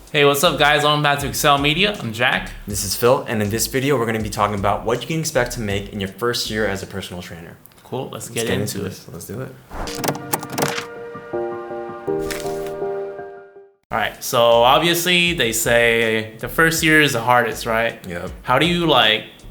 Hey, what's up, guys? Welcome back to Excel Media. I'm Jack. This is Phil, and in this video, we're going to be talking about what you can expect to make in your first year as a personal trainer. Cool. Let's get into it. Let's do it. All right. So obviously, they say the first year is the hardest, right? Yep. How do you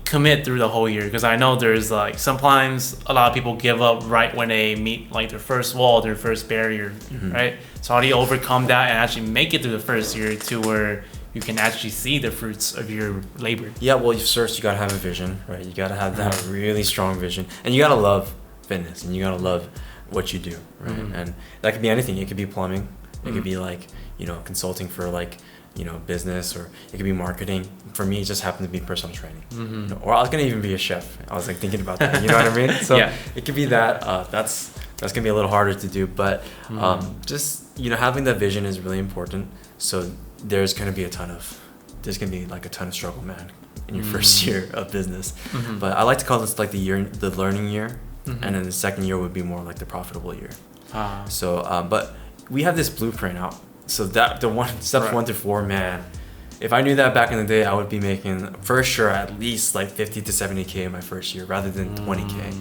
commit through the whole year? Because I know there's sometimes a lot of people give up right when they meet their first wall, their first barrier, right? So how do you overcome that and actually make it through the first year to where you can actually see the fruits of your labor? Yeah, well, first you got to have a vision, right? You got to have that really strong vision, and you got to love fitness, and you got to love what you do, right? And that could be anything. It could be plumbing. It could be consulting for business, or it could be marketing. For me, it just happened to be personal training. Or I was gonna even be a chef. I was thinking about that. You know what I mean? So yeah. It could be that. That's gonna be a little harder to do, but just having that vision is really important. So there's gonna be a ton of struggle, man, in your first year of business. But I like to call this the learning year, and then the second year would be more like the profitable year. So but we have this blueprint out. So that the steps 1 to 4, man. If I knew that back in the day, I would be making for sure at least 50 to 70K in my first year rather than 20K.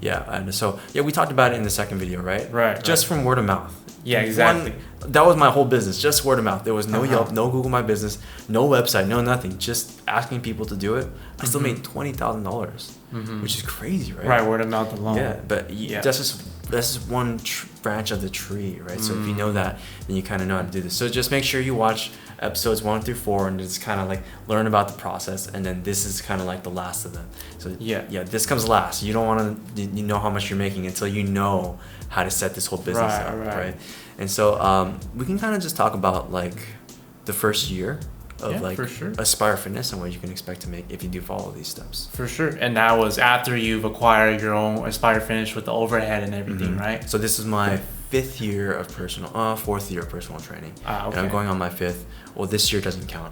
Yeah, and so we talked about it in the second video, right? Right. Just from word of mouth. Yeah, exactly. That was my whole business, just word of mouth. There was no Yelp, no Google My Business, no website, no nothing. Just asking people to do it. I still made $20,000, which is crazy, right? Right, word of mouth alone. Yeah, but that's just one branch of the tree, right? So if you know that, then you kind of know how to do this. So just make sure you watch episodes 1 through 4 and just kind of learn about the process, and then this is kind of the last of them. So this comes last. You don't want to know how much you're making until you know how to set this whole business up, right? And so we can kind of just talk about the first year of for sure. Aspire Fitness and what you can expect to make if you do follow these steps. For sure. And that was after you've acquired your own Aspire Finish with the overhead and everything, right? So this is my fourth year of personal training. Okay. And I'm going on my 5th. Well, this year doesn't count.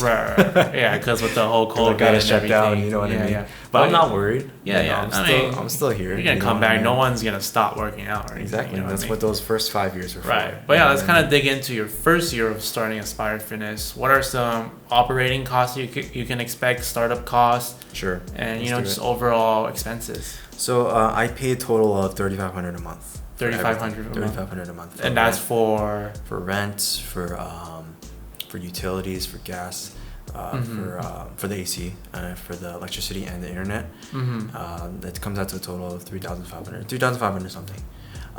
right. Yeah, because with the whole COVID got and shut everything. down, you know what I mean? Yeah. But I'm not worried. I'm still here. You're going to come back. No one's going to stop working out or anything. Exactly. That's what those first 5 years are for. Right. But let's kind of dig into your first year of starting Aspire Fitness. What are some operating costs you can expect, startup costs? Sure. And, just overall expenses. So I pay a total of $3,500 a month. $3,500 a month. And that's for rent, for utilities, for gas, for the AC, for the electricity and the internet. That comes out to a total of $3,500 something.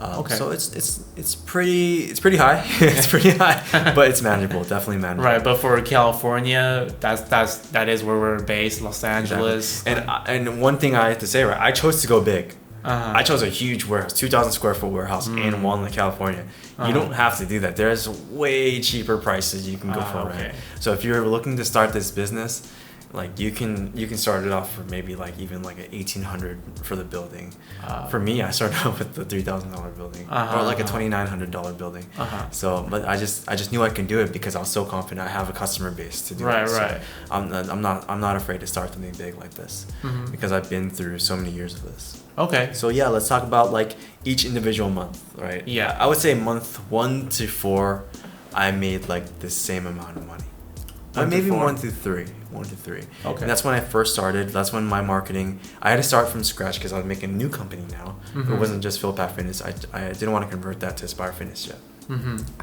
Okay. So it's pretty high. It's pretty high, but it's manageable. Definitely manageable. Right, but for California, that is where we're based, Los Angeles. Exactly. And one thing I have to say, right, I chose to go big. I chose a huge warehouse, 2,000 square foot warehouse in Walnut, California. You don't have to do that. There's way cheaper prices you can go for, right? So if you're looking to start this business, you can start it off for maybe even an $1,800 for the building. For me, I started off with the $3,000 building or a $2,900 building. So, but I just knew I can do it because I was so confident. I have a customer base to do it. Right. So I'm not afraid to start something big like this because I've been through so many years of this. Okay. So let's talk about each individual month, right? Yeah. I would say month 1 to 4, I made the same amount of money. Maybe 1 to 3. 1 to 3. Okay. And that's when I first started. That's when my marketing, I had to start from scratch because I was making a new company now. It wasn't just Phillip Fitness. I didn't want to convert that to Aspire Fitness yet.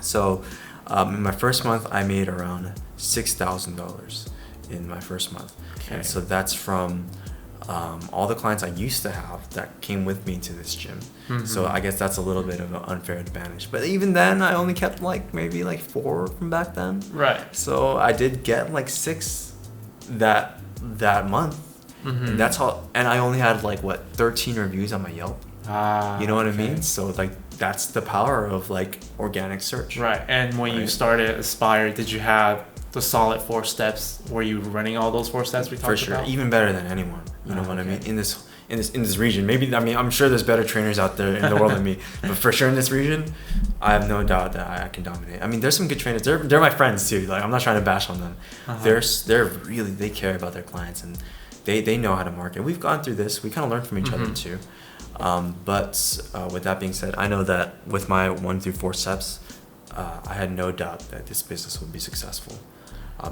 So in my first month, I made around $6,000 in my first month. Okay. And so that's from all the clients I used to have that came with me to this gym. So I guess that's a little bit of an unfair advantage. But even then, I only kept maybe 4 from back then. Right. So I did get 6 that month. And that's how. And I only had 13 reviews on my Yelp. You know what I mean? So that's the power of organic search. Right. And when you started Aspire, did you have the solid 4 steps? Were you running all those 4 steps we talked about? For sure, even better than anyone. You know what I mean? In this region, maybe I'm sure there's better trainers out there in the world than me, but for sure in this region, I have no doubt that I can dominate. I mean, there's some good trainers. They're my friends too. I'm not trying to bash on them. They care about their clients and they know how to market. We've gone through this. We kind of learn from each other too. But with that being said, I know that with my 1 through 4 steps, I had no doubt that this business would be successful.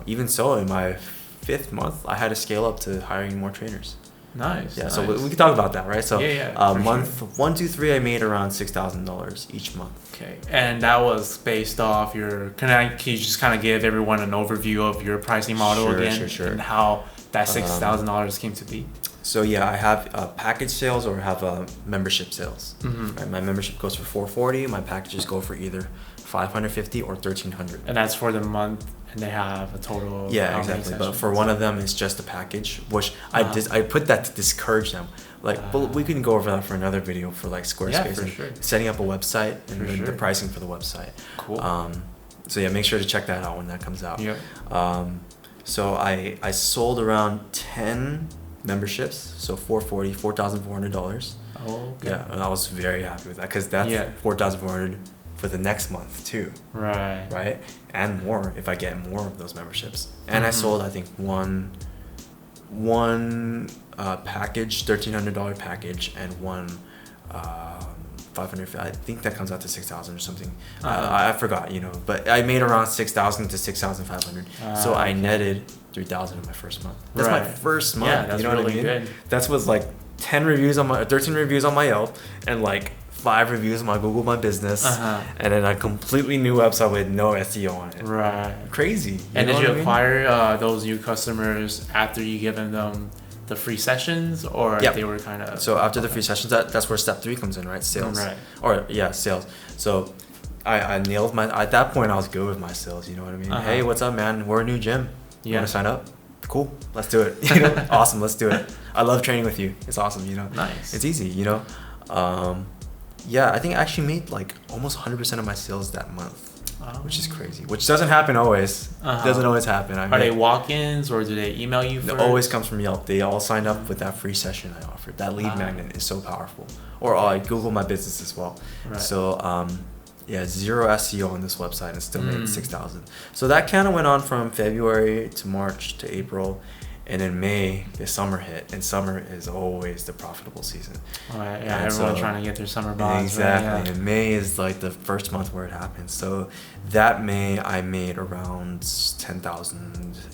Even so, in my 5th month, I had to scale up to hiring more trainers. Nice. Yeah, nice. so we can talk about that, right? So month sure. 1, 2, 3, I made around $6,000 each month. Okay, and that was based off your. Can you just kind of give everyone an overview of your pricing model again, and how that $6,000 came to be? So yeah, I have package sales or I have membership sales. Mm-hmm. Right? My membership goes for $440. My packages go for either $550 or $1,300. And that's for the month, and they have a total of Yeah, exactly. But for one of them, it's just a package, which I put that to discourage them. But we can go over that for another video for like Squarespace and sure. setting up a website and then the pricing for the website. Cool. So yeah, make sure to check that out when that comes out. Yeah. So I sold around 10 memberships, so $4,400. Oh, okay. Yeah, and I was very happy with that because that's $4,400 for the next month too. Right, and more if I get more of those memberships. And I sold, I think, one package, $1,300 package, and one 500. I think that comes out to 6,000 or something. I forgot, but I made around 6,000 to 6,500. So I netted 3,000 in my first month. That's my first month. Yeah, that's really good. That was like 13 reviews on my Yelp, and like 5 reviews on my Google My Business, and then a completely new website with no SEO on it. Right. Crazy. And did you acquire those new customers after you given them the free sessions, or they were kind of... So after the free sessions, that's where step 3 comes in, right? Sales. Right. Or sales. So I nailed at that point I was good with my sales, you know what I mean? Hey, what's up, man? We're a new gym. You want to sign up? Cool. Let's do it. Awesome. Let's do it. I love training with you. It's awesome, Nice. It's easy, I think I actually made like almost 100% of my sales that month. Which is crazy. Which doesn't happen always. Doesn't always happen. Are they walk-ins or do they email you first? It always comes from Yelp. They all signed up with that free session I offered. That lead magnet is so powerful. Or I Google My Business as well. Right. So zero SEO on this website and still made 6,000. So that kind of went on from February to March to April. And in May, the summer hit, and summer is always the profitable season. Right, yeah, everyone's trying to get their summer bonds. Exactly, right, and May is like the first month where it happens. So that May, I made around $10,000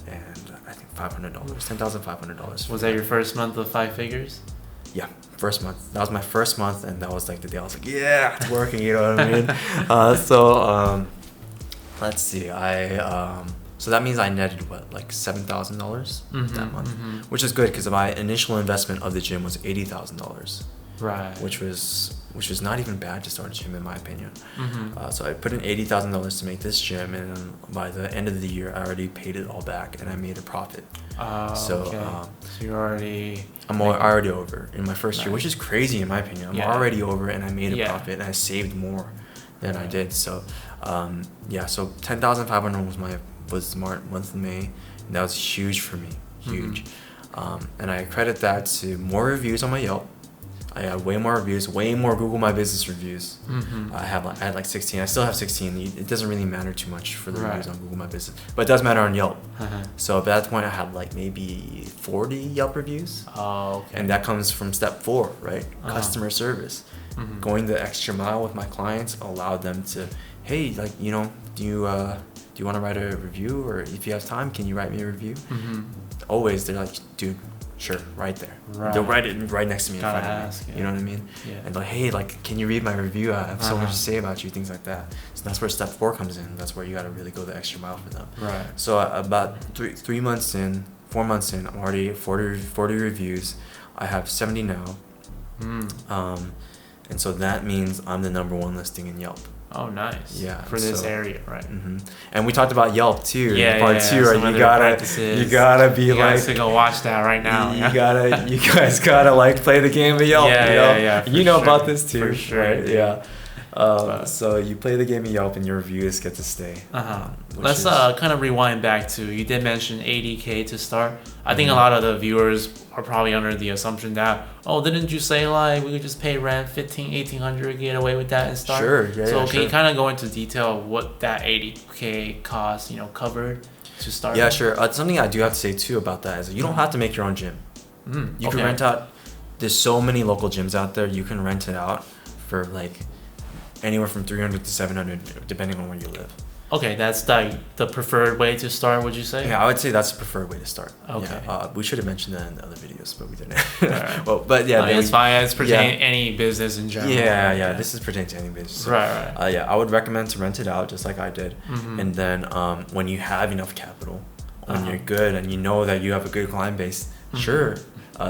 and I think $500, $10,500. Was that your first month of 5 figures? Yeah, first month. That was my first month, and that was like the day I was like, yeah, it's working. You know what I mean? Let's see. So that means I netted like $7,000 that month, which is good because my initial investment of the gym was $80,000. Right. Which was not even bad to start a gym in my opinion. So I put in $80,000 to make this gym, and by the end of the year, I already paid it all back, and I made a profit. So you're already... I'm already over in my first year, which is crazy in my opinion. I'm already over, and I made a profit, and I saved more than I did. So so $10,500 was the month of May, and that was huge for me, huge. And I credit that to more reviews on my Yelp. I had way more reviews, way more Google My Business reviews. I had like 16. I still have 16. It doesn't really matter too much for the reviews on Google My Business, but it does matter on Yelp. So at that point, I had like maybe 40 Yelp reviews. And that comes from step 4, right? Customer service. Going the extra mile with my clients allowed them to, hey, like, do you want to write a review, or if you have time, can you write me a review? Always, they're like, dude, sure, right there. They'll write it right next to me in front of me. You know what I mean? Yeah. And like, hey, like, can you read my review? I have so much to say about you, things like that. So that's where step 4 comes in. That's where you got to really go the extra mile for them. Right. So about 4 months in, I'm already at 40 reviews. I have 70 now. And so that means I'm the #1 listing in Yelp. Oh, nice. Yeah. For this area, right? And we talked about Yelp too. Yeah, part 2, right? You gotta be like. You guys to go watch that right now. You guys gotta like play the game of Yelp. Yeah. You know about this too, for sure. Right? Yeah. So you play the game of Yelp, and your reviews get to stay. Let's kind of rewind back to, you did mention $80K to start. I think a lot of the viewers are probably under the assumption that, didn't you say like we could just pay rent $1,800, get away with that and start? Sure. So can you kind of go into detail what that $80K cost, covered to start? Yeah, sure. Something I do have to say too about that is you don't have to make your own gym. You can rent out. There's so many local gyms out there. You can rent it out for like anywhere from 300 to 700, depending on where you live. Okay, that's like the preferred way to start, would you say? Yeah, I would say that's the preferred way to start. Okay. Yeah, we should have mentioned that in the other videos, but we didn't. Right. Well, but yeah, it's fine. It's pertaining any business in general. Yeah. This is pertaining to any business. So, right. Yeah, I would recommend to rent it out just like I did, Mm-hmm. and then when you have enough capital, when you're good and you know that you have a good client base, sure,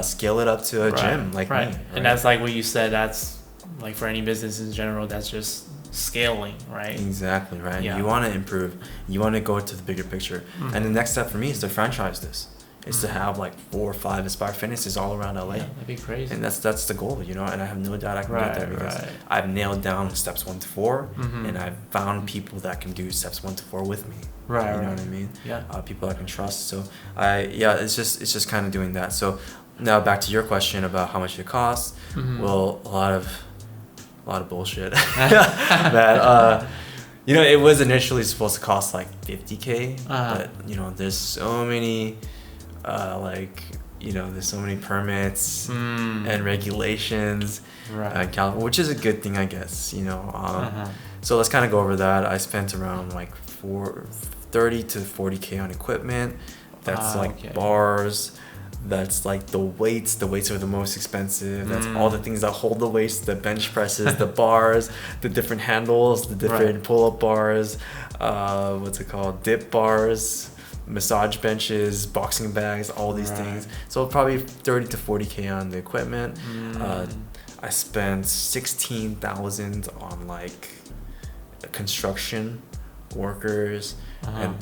scale it up to a gym like me. Right? And that's like what you said. That's like for any business in general. That's just scaling, right? Exactly, right? Yeah. You want to improve. You want to go to the bigger picture. Mm-hmm. And the next step for me is to franchise this. Is to have like 4 or 5 Inspire Fitnesses all around LA. Yeah, that'd be crazy. And that's the goal, you know, and I have no doubt I can get there because I've nailed down steps 1 to 4 and I've found people that can do steps 1 to 4 with me. Right. You know what I mean? Yeah. People I can trust. So it's just kind of doing that. So now back to your question about how much it costs. Mm-hmm. Well, a lot of bullshit. That you know, it was initially supposed to cost like $50K, but you know, there's so many there's so many permits and regulations, which is a good thing, I guess, you know. So let's kind of go over that. I spent around like 30 to 40K on equipment. That's bars. That's like the weights are the most expensive. That's all the things that hold the weights, the bench presses, the bars, the different handles, the different pull-up bars, dip bars, massage benches, boxing bags, all these things. So probably 30 to 40K on the equipment. I spent 16,000 on like construction workers, and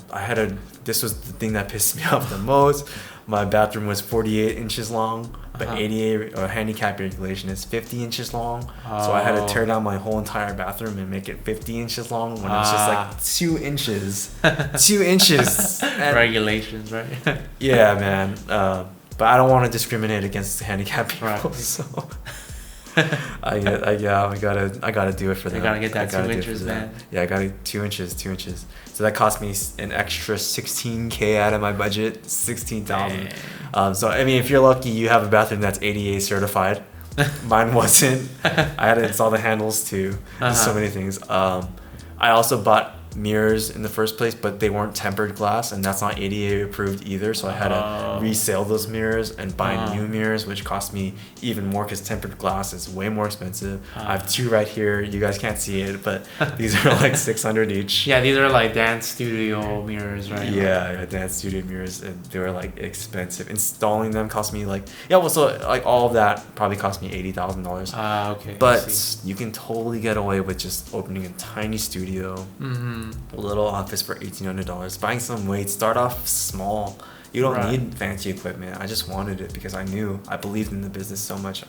this was the thing that pissed me off the most. My bathroom was 48 inches long, but ADA or handicap regulation is 50 inches long. So I had to tear down my whole entire bathroom and make it 50 inches long when it's just like 2 inches. 2 inches. And regulations, right? Yeah, man. But I don't want to discriminate against handicapped people. Right. So I gotta do it for them. You gotta get that 2 inches, man. Yeah, I gotta 2 inches. So that cost me an extra 16K out of my budget, 16,000. So I mean, if you're lucky, you have a bathroom that's ADA certified. Mine wasn't. I had to install the handles too. There's so many things. I also bought mirrors in the first place, but they weren't tempered glass, and that's not ADA approved either. So I had to resell those mirrors and buy new mirrors, which cost me even more because tempered glass is way more expensive. I have 2 right here. You guys can't see it, but these are like 600 each. Yeah, these are like dance studio mirrors, right? Yeah, dance studio mirrors, and they were like expensive. Installing them cost me like all of that probably cost me $80,000. Okay. But you can totally get away with just opening a tiny studio. A little office for $1,800, buying some weights. Start off small. You don't need fancy equipment. I just wanted it because I believed in the business so much.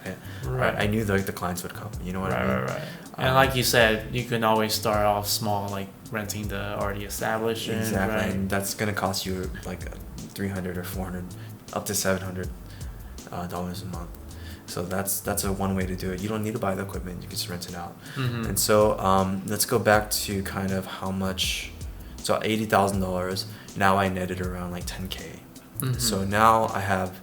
I knew the clients would come. You know what I mean? Right. And like you said, you can always start off small, like renting the already established. Exactly, right? and that's gonna cost you like $300 or $400, up to $700 dollars a month. So that's one way to do it. You don't need to buy the equipment. You can just rent it out. And so let's go back to kind of how much. So $80,000. Now I netted around like 10K. So now I have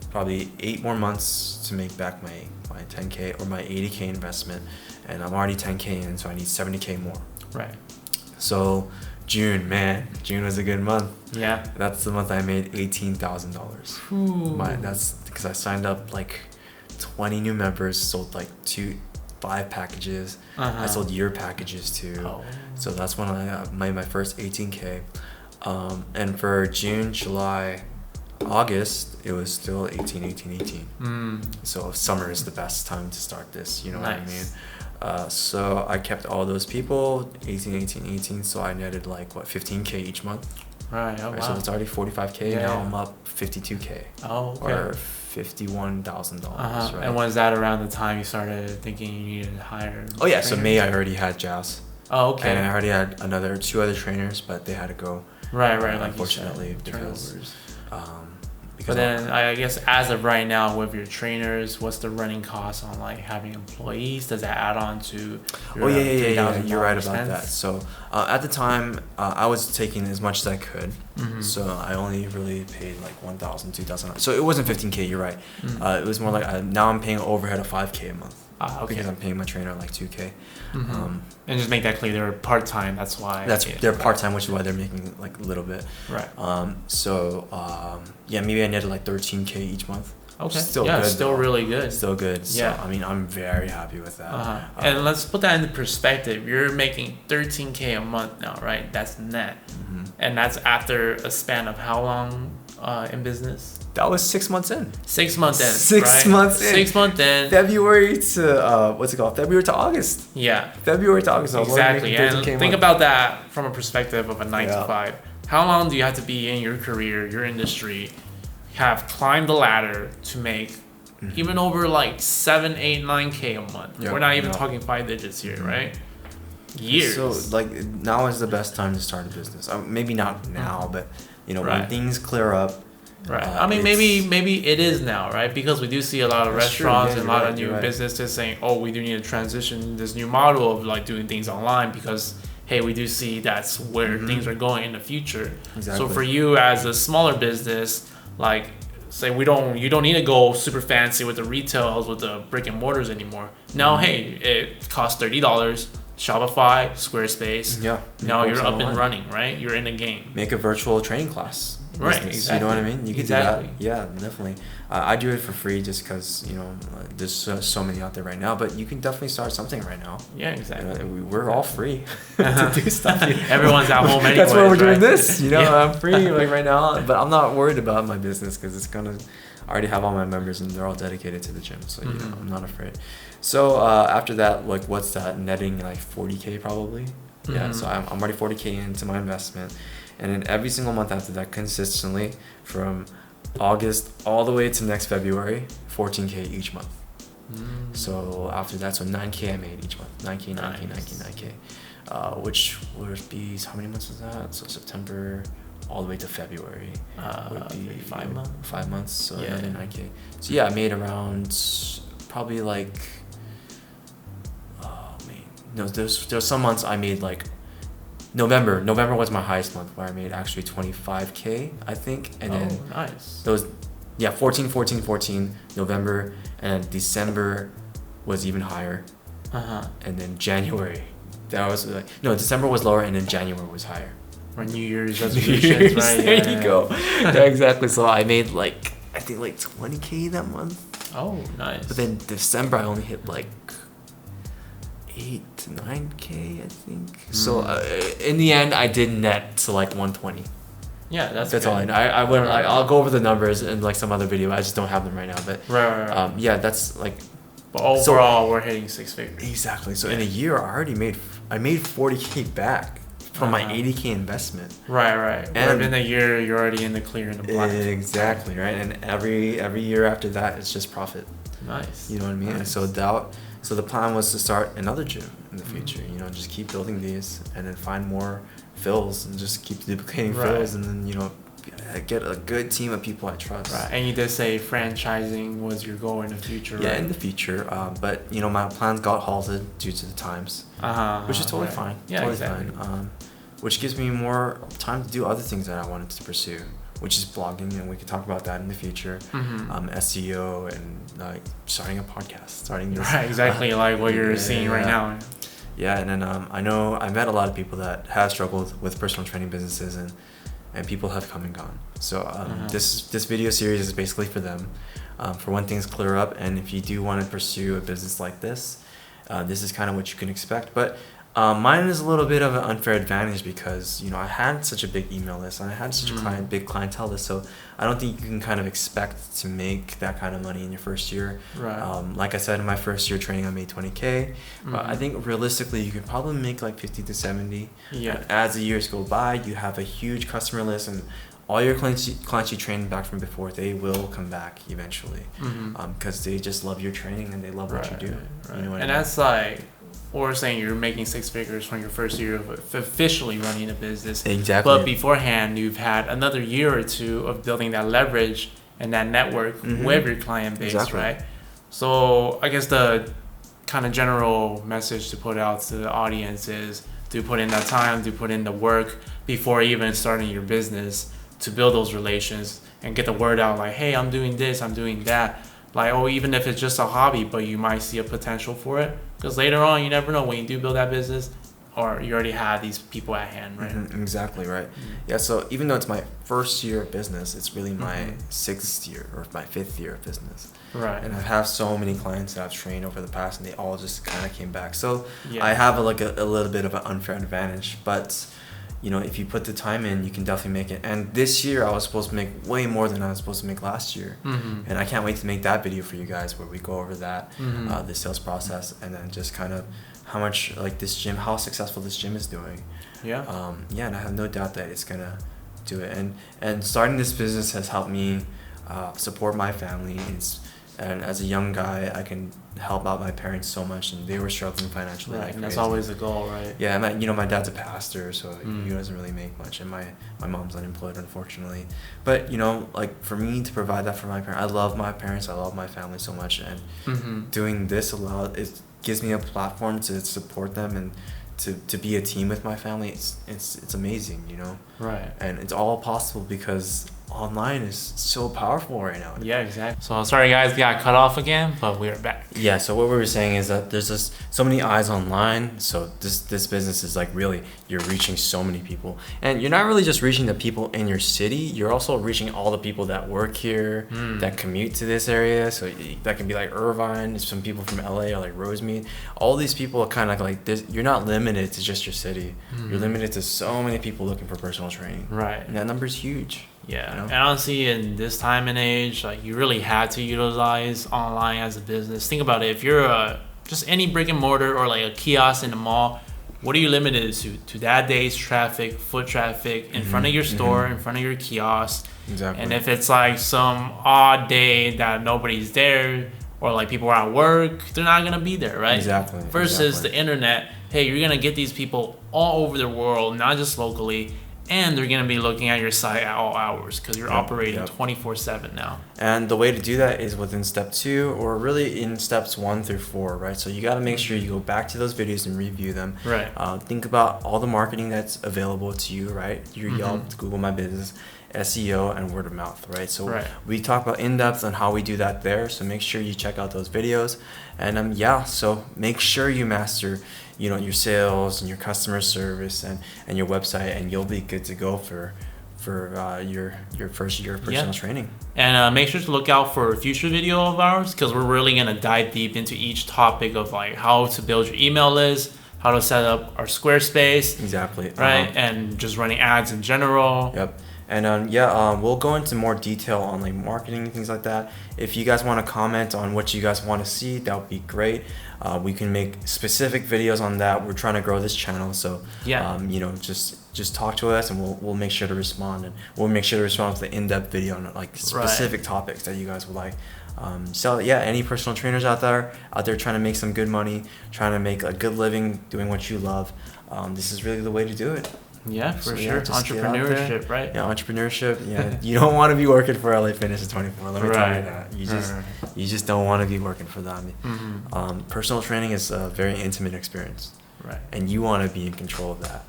probably 8 more months to make back my 10K or my 80K investment, and I'm already 10K in, so I need 70K more. Right. So June was a good month. Yeah. That's the month I made $18,000. That's because I signed up like 20 new members, sold like 5 packages. I sold your packages too. So that's when I made my first 18K. And for June, July, August, it was still 18. So summer is the best time to start this, you know what I mean? So I kept all those people, 18, so I netted like 15K each month. Right. Oh, wow. So it's already 45K. Yeah. Now I'm up 52K. Oh, okay. Or $51,000. Right? And was that around the time you started thinking you needed to hire? Oh yeah, so May I already had Jazz. Oh, okay. And I already had 2 other trainers, but they had to go. Right. Like unfortunately, because but then I guess as of right now with your trainers, what's the running cost on like having employees? Does that add on to your yeah, you're right about that. So at the time I was taking as much as I could. So I only really paid like $1,000, $2,000. So it wasn't 15K, you're right. It was more like now I'm paying overhead of $5K a month. Okay. because I'm paying my trainer like 2K. And just make that clear, they're part-time. That's why. They're part-time, which is why they're making like a little bit. Right. Yeah, maybe I netted like 13K each month. Okay. Still yeah, good, still though. really good. Still good. So, Yeah. I mean, I'm very happy with that. And let's put that into perspective. You're making 13K a month now, right? That's net. And that's after a span of how long in business? That was 6 months in. 6 months in. 6 right? months in. 6 months in. February to February to August. Yeah. February to August. Exactly. And 13K a think month. about that from a perspective of a 9 to 5. How long do you have to be in your career, your industry, have climbed the ladder to make even over like 7, 8, 9K a month? Yep. We're not even talking 5 digits here, right? Years. So like now is the best time to start a business. Maybe not now, but you know when things clear up. Right. I mean, maybe it is now, right? Because we do see a lot of restaurants and a lot of new businesses saying, "Oh, we do need to transition this new model of like doing things online because, hey, we do see that's where things are going in the future." Exactly. So for you as a smaller business, like say you don't need to go super fancy with the retails with the brick and mortars anymore. Now, hey, it costs $30. Shopify, Squarespace. Yeah. Now you're up and running, right? You're in the game. Make a virtual training class. Right, Business, exactly. You know what I mean? You can Exactly. do that. Yeah, definitely. I do it for free just because, you know, there's so many out there right now. But you can definitely start something right now. Yeah, exactly. You know, we're all free to do stuff. Everyone's at home anyway. That's why we're doing right? this. You know, I'm free like right now. But I'm not worried about my business because it's going to... I already have all my members and they're all dedicated to the gym. So, you know, I'm not afraid. So after that, like what's that? Netting like 40K probably? Yeah, so I'm already 40K into my investment. And then every single month after that, consistently from August all the way to next February, 14K each month. So after that, so 9K I made each month. 9K, 9K, 9K, 9K. Which would be, how many months was that? So September all the way to February would be 5 months. 5 months, so another 9K. So yeah, I made around probably like, oh man, no, there's some months I made like, November was my highest month where I made actually 25K, I think. And then nice. Those, 14, November, and December was even higher. And then January, that was like, no, December was lower and then January was higher. For New Year's resolutions, right? There you go. Yeah, exactly. So I made like, I think like 20K that month. Oh, nice. But then December I only hit like 8 to 9K, I think. So in the end, I did net to like 120. Yeah, that's all I know. I'll go over the numbers in like some other video. I just don't have them right now. But right. Yeah, that's like. But overall, we're hitting 6 figures. Exactly. So in a year, I made 40K back from my 80K investment. Right. And in a year, you're already in the clear in the black. Exactly, right. And every year after that, it's just profit. Nice. You know what I mean? Nice. So the plan was to start another gym in the future. You know, just keep building these and then find more fills and just keep duplicating fills and then, you know, get a good team of people I trust. Right. And you did say franchising was your goal in the future, right? Yeah, in the future. But, you know, my plans got halted due to the times, which is totally fine. Yeah, totally exactly. fine. Which gives me more time to do other things that I wanted to pursue, which is blogging, and we can talk about that in the future. SEO and starting a podcast, starting this. Right, exactly, like what you're seeing right now. Yeah, and then I know I met a lot of people that have struggled with personal training businesses, and people have come and gone. So this video series is basically for them, for when things clear up, and if you do want to pursue a business like this, this is kind of what you can expect. But mine is a little bit of an unfair advantage because, you know, I had such a big email list and I had such a big clientele list, so I don't think you can kind of expect to make that kind of money in your first year. Right. Like I said, in my first year training, I made 20K. But I think realistically, you could probably make like 50 to 70. Yeah. And as the years go by, you have a huge customer list, and all your clients you trained back from before, they will come back eventually, because they just love your training and they love what you do. Right. You know what and I mean? that's like, or saying you're making 6 figures from your first year of officially running a business. Exactly. But beforehand, you've had another year or two of building that leverage and that network with your client base, right? So I guess the kind of general message to put out to the audience is to put in that time, to put in the work before even starting your business to build those relations and get the word out like, hey, I'm doing this, I'm doing that. Like, oh, even if it's just a hobby, but you might see a potential for it. Because later on, you never know when you do build that business, or you already have these people at hand, right? Exactly right. Yeah. So even though it's my first year of business, it's really my sixth year or my fifth year of business. Right. And I have so many clients that I've trained over the past, and they all just kind of came back. So Yeah. I have a little bit of an unfair advantage, but you know, if you put the time in, you can definitely make it. And this year, I was supposed to make way more than I was supposed to make last year. And I can't wait to make that video for you guys where we go over that, the sales process, and then just kind of how much like this gym, how successful this gym is doing. Yeah. Yeah, and I have no doubt that it's gonna do it. And starting this business has helped me support my family. And as a young guy, I can help out my parents so much, and they were struggling financially. Right, like and that's crazy. always the goal, right? Yeah, and my dad's a pastor, so he doesn't really make much, and my mom's unemployed, unfortunately. But like for me to provide that for my parents, I love my parents, I love my family so much, and doing this it gives me a platform to support them and to be a team with my family. It's amazing, Right. and it's all possible because online is so powerful right now. Yeah, exactly. So sorry guys, we got cut off again, but we are back. Yeah, so what we were saying is that there's just so many eyes online. So this business is like really, you're reaching so many people. And you're not really just reaching the people in your city, you're also reaching all the people that work here, that commute to this area. So that can be like Irvine, some people from LA or like Rosemead. All these people are kind of like this. You're not limited to just your city. You're limited to so many people looking for personal training. Right. And that number is huge. Yeah, and honestly, in this time and age, like you really had to utilize online as a business. Think about it. If you're just any brick and mortar or like a kiosk in the mall, what are you limited to that day's traffic, foot traffic in front of your store, in front of your kiosk. Exactly. And if it's like some odd day that nobody's there, or like people are at work, they're not gonna be there, right? Exactly. Versus the internet, hey, you're gonna get these people all over the world, not just locally. And they're going to be looking at your site at all hours because you're operating 24/7 now. And the way to do that is within step 2 or really in steps 1 through 4, right? So you got to make sure you go back to those videos and review them. Right. Think about all the marketing that's available to you, right? Your Yelp, Google My Business, SEO, and word of mouth, right? So we talk about in depth on how we do that there. So make sure you check out those videos. And so make sure you master your sales and your customer service and your website, and you'll be good to go for your first year of personal training. And make sure to look out for a future video of ours because we're really going to dive deep into each topic of like how to build your email list, how to set up our Squarespace. Exactly. Right. And just running ads in general. Yep. And we'll go into more detail on like marketing and things like that. If you guys want to comment on what you guys want to see, that would be great. We can make specific videos on that. We're trying to grow this channel, so just talk to us, and we'll make sure to respond, and we'll make sure to respond with the in-depth video on like specific topics that you guys would like. Any personal trainers out there trying to make some good money, trying to make a good living doing what you love, this is really the way to do it. Yeah, for sure. Entrepreneurship, right? Yeah, entrepreneurship. Yeah, you don't want to be working for LA Fitness at 24. Let me tell you that. You just don't want to be working for them. Personal training is a very intimate experience, right? And you want to be in control of that.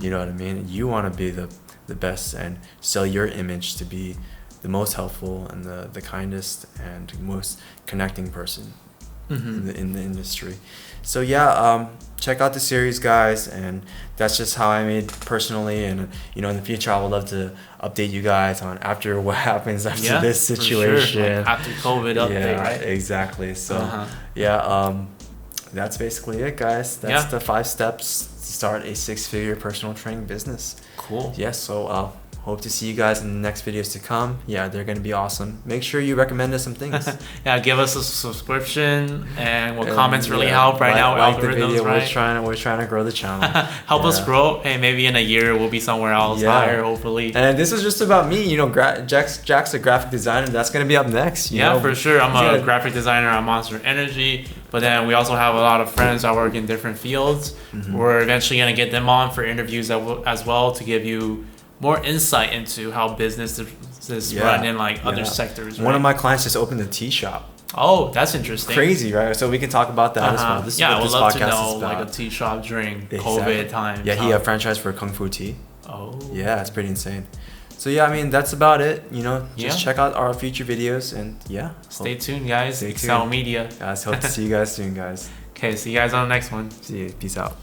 You know what I mean? You want to be the best and sell your image to be the most helpful and the kindest and most connecting person in the industry. So check out the series, guys, and that's just how I made personally. And in the future, I would love to update you guys on after what happens after this situation, for sure. Like after COVID update, right? Exactly. So that's basically it, guys. That's the 5 steps to start a 6-figure personal training business. Cool. So hope to see you guys in the next videos to come. Yeah, they're going to be awesome. Make sure you recommend us some things. Give us a subscription, and comments really help right now. Like the Algorithms, video. right? We're trying to grow the channel. Help us grow, and maybe in a year we'll be somewhere else higher, hopefully. And this is just about me. Jack's a graphic designer. That's going to be up next. For sure. I'm a graphic designer at Monster Energy, but then we also have a lot of friends that work in different fields. We're eventually going to get them on for interviews as well to give you more insight into how business is run in like other sectors. Right? One of my clients just opened a tea shop. Oh, that's interesting. Crazy, right? So we can talk about that as well. This is what I would this love podcast to know is about. like a tea shop during COVID time. Yeah, he had a franchise for Kung Fu Tea. Oh. Yeah, it's pretty insane. So yeah, I mean that's about it. You know, just Yeah. check out our future videos and yeah. Stay tuned, guys. Stay Excel tuned. Media. Guys, hope to see you guys soon, guys. Okay, see you guys on the next one. See you. Peace out.